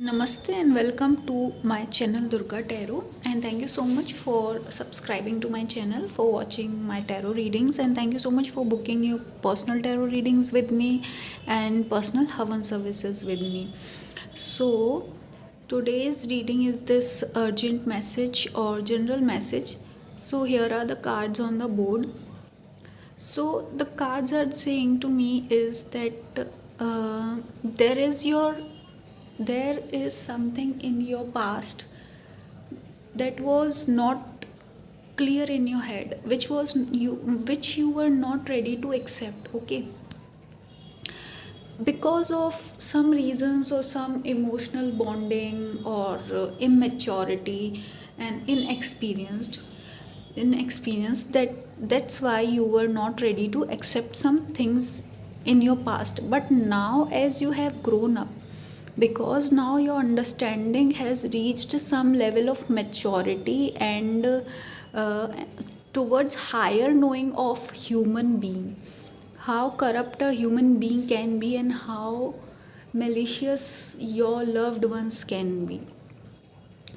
Namaste and welcome to my channel Durga Tarot, and thank you so much for subscribing to my channel, for watching my tarot readings, and thank you so much for booking your personal tarot readings with me and personal Havan services with me. So today's reading is this urgent message or general message. So here are the cards on the board. So the cards are saying to me is that there is something in your past that was not clear in your head, which you were not ready to accept. Okay, because of some reasons or some emotional bonding or immaturity and inexperience, that's why you were not ready to accept some things in your past. But now as you have grown up, because now your understanding has reached some level of maturity and uh, towards higher knowing of human being, how corrupt a human being can be and how malicious your loved ones can be.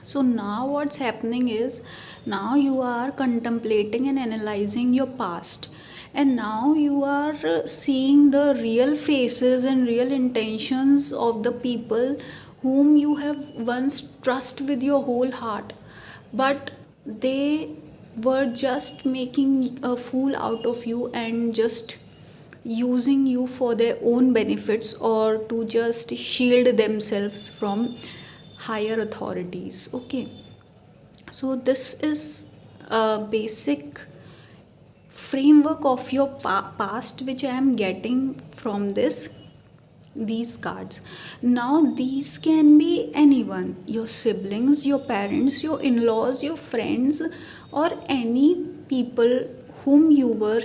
So now what's happening is, now you are contemplating and analyzing your past, and now you are seeing the real faces and real intentions of the people whom you have once trust with your whole heart, but they were just making a fool out of you and just using you for their own benefits or to just shield themselves from higher authorities. Okay, so this is a basic framework of your past which I am getting from these cards. Now these can be anyone, your siblings, your parents, your in-laws, your friends, or any people whom you were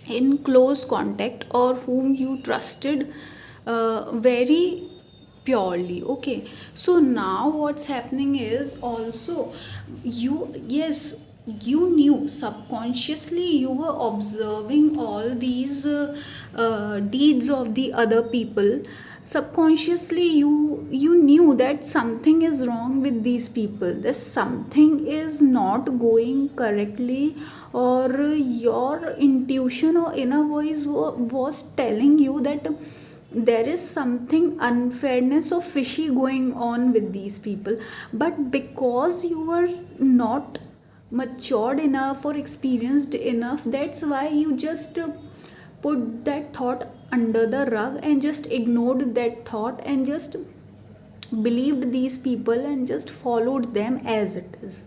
in close contact or whom you trusted very purely. Okay, so now what's happening is also, yes, you knew subconsciously, you were observing all these deeds of the other people. Subconsciously you knew that something is wrong with these people, that something is not going correctly, or your intuition or inner voice was telling you that there is something unfairness or fishy going on with these people. But because you were not matured enough or experienced enough, that's why you just put that thought under the rug and just ignored that thought and just believed these people and just followed them as it is.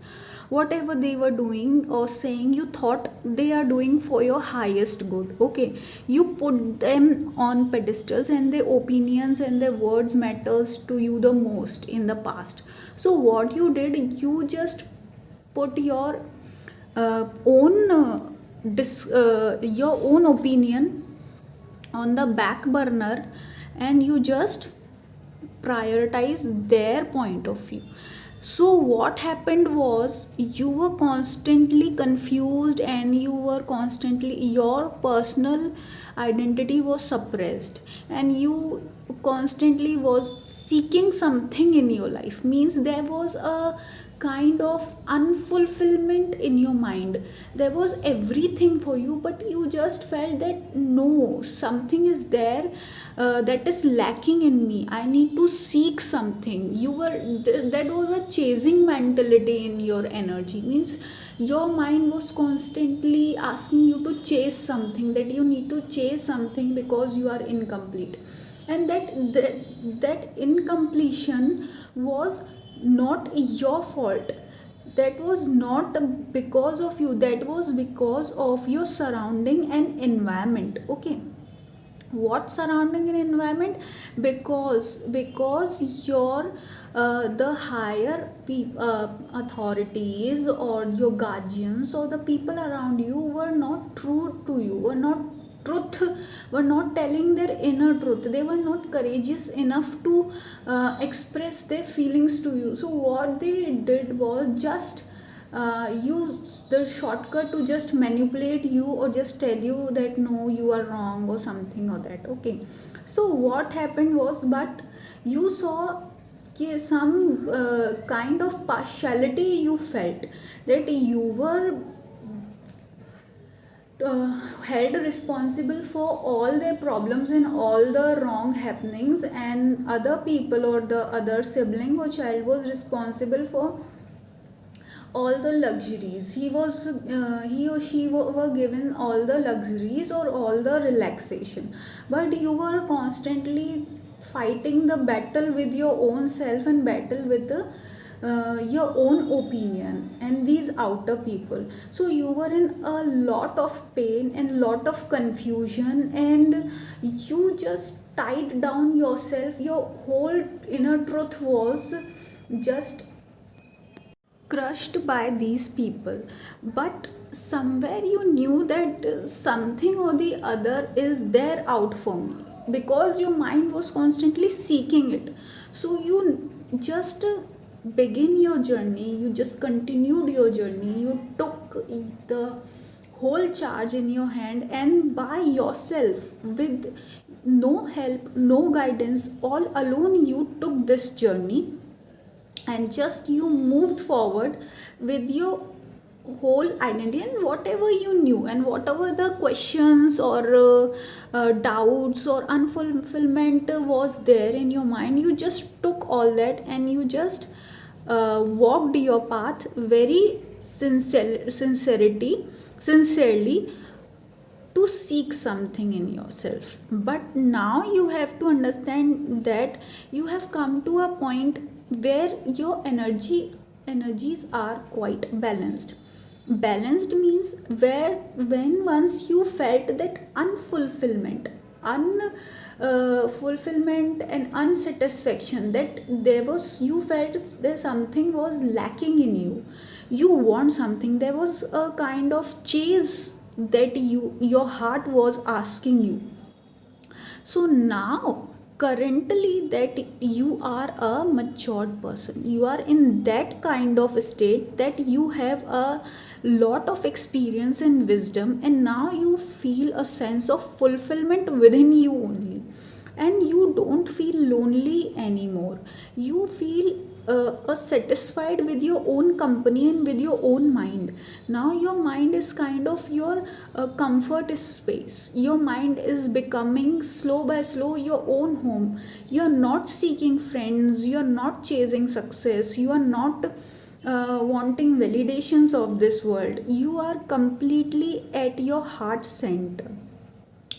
Whatever they were doing or saying, you thought they are doing for your highest good. Okay, you put them on pedestals and their opinions and their words matters to you the most in the past. So what you did, you just put your own your own opinion on the back burner, and you just prioritize their point of view. So what happened was, you were constantly confused and you were constantly, your personal identity was suppressed and you constantly was seeking something in your life. Means there was a kind of unfulfillment in your mind. There was everything for you, but you just felt that no, something is there that is lacking in me. I need to seek something. You were that was a chasing mentality in your energy. Means your mind was constantly asking you to chase something, that you need to chase something because you are incomplete, and that incompletion was not your fault. That was not because of you, that was because of your surrounding and environment. Okay, what surrounding and environment? Because your the higher authorities or your guardians or the people around you were not true to you, truth were not telling their inner truth. They were not courageous enough to express their feelings to you. So what they did was just use the shortcut to just manipulate you or just tell you that no, you are wrong or something or that. Okay, so what happened was, but you saw कि some kind of partiality you felt, that you were held responsible for all their problems and all the wrong happenings, and other people or the other sibling or child was responsible for all the luxuries. He or she were given all the luxuries or all the relaxation, but you were constantly fighting the battle with your own self and battle with the your own opinion and these outer people. So you were in a lot of pain and lot of confusion, and you just tied down yourself. Your whole inner truth was just crushed by these people. But somewhere you knew that something or the other is there out for me, because your mind was constantly seeking it. So you just begin your journey, you just continued your journey, you took the whole charge in your hand, and by yourself, with no help, no guidance, all alone you took this journey, and just you moved forward with your whole identity and whatever you knew, and whatever the questions or doubts or unfulfillment was there in your mind, you just took all that and you just walked your path very sincerely to seek something in yourself. But now you have to understand that you have come to a point where your energies are quite balanced means where when once you felt that fulfillment and unsatisfaction, that there was, you felt there something was lacking in you, you want something, there was a kind of chase that your heart was asking you. So now currently that you are a matured person, you are in that kind of state that you have a lot of experience and wisdom, and now you feel a sense of fulfillment within you only, and you don't feel lonely anymore. You feel satisfied with your own company and with your own mind. Now your mind is kind of your comfort space. Your mind is becoming slow by slow your own home. You are not seeking friends, you are not chasing success, you are not wanting validations of this world. You are completely at your heart center.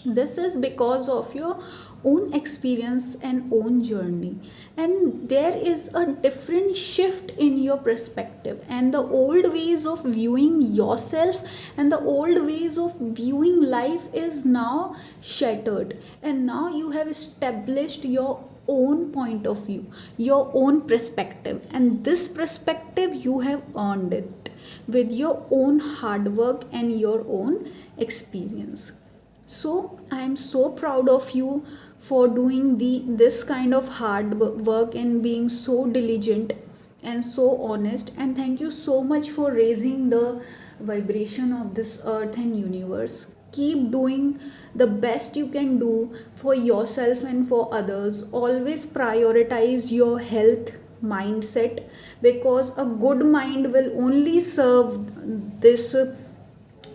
This is because of your own experience and own journey, and there is a different shift in your perspective, and the old ways of viewing yourself and the old ways of viewing life is now shattered, and now you have established your own point of view, your own perspective, and this perspective you have earned it with your own hard work and your own experience. So I am so proud of you for doing this kind of hard work and being so diligent and so honest, and thank you so much for raising the vibration of this earth and universe. Keep doing the best you can do for yourself and for others. Always prioritize your health mindset, because a good mind will only serve this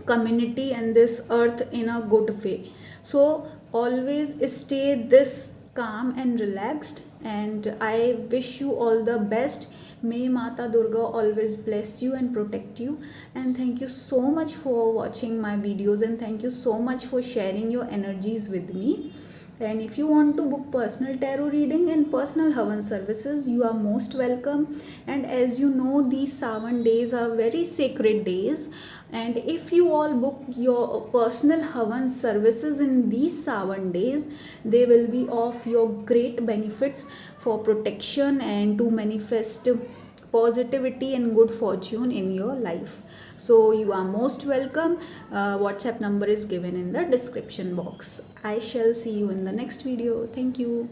community and this earth in a good way. So always stay this calm and relaxed, and I wish you all the best. May Mata Durga always bless you and protect you, and thank you so much for watching my videos, and thank you so much for sharing your energies with me. And if you want to book personal tarot reading and personal Havan services, you are most welcome. And as you know, these Savan days are very sacred days, and if you all book your personal Havan services in these Savan days, they will be of your great benefits for protection and to manifest positivity and good fortune in your life. So you are most welcome. WhatsApp number is given in the description box. I shall see you in the next video. Thank you.